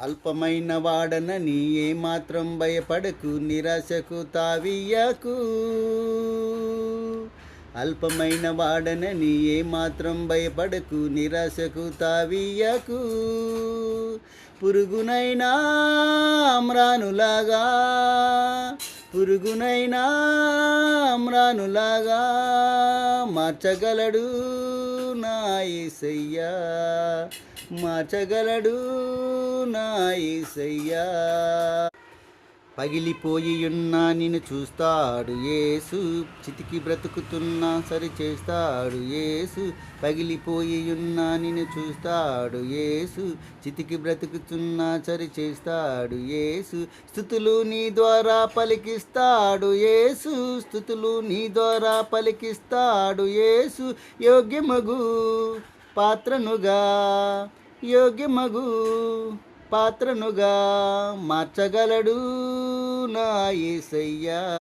అల్పమైన వాడనని ఏమాత్రం భయపడకు, నిరాశకు తావియ్యకు. అల్పమైన వాడనని ఏమాత్రం భయపడకు, నిరాశకు తావియ్యకు. పురుగునైనా అమ్రానులాగా, పురుగునైనా అమ్రానులాగా మార్చగలడు నా యేసయ్యా, మార్చగలడు నా యేసయ్యా. పగిలిపోయియున్నా నిన్ను చూస్తాడు యేసు, చితికి బ్రతుకుతున్నా సరి చేస్తాడు యేసు. పగిలిపోయియున్నా నిన్ను చూస్తాడు యేసు, చితికి బ్రతుకుతున్నా సరి చేస్తాడు యేసు. స్తుతులు నీ ద్వారా పలికిస్తాడు యేసు, స్తుతులు నీ ద్వారా పలికిస్తాడు యేసు. యోగ్యమగు పాత్రనుగా, యోగ్యమగు పాత్రనుగా మార్చగలడు నా యేసయ్యా.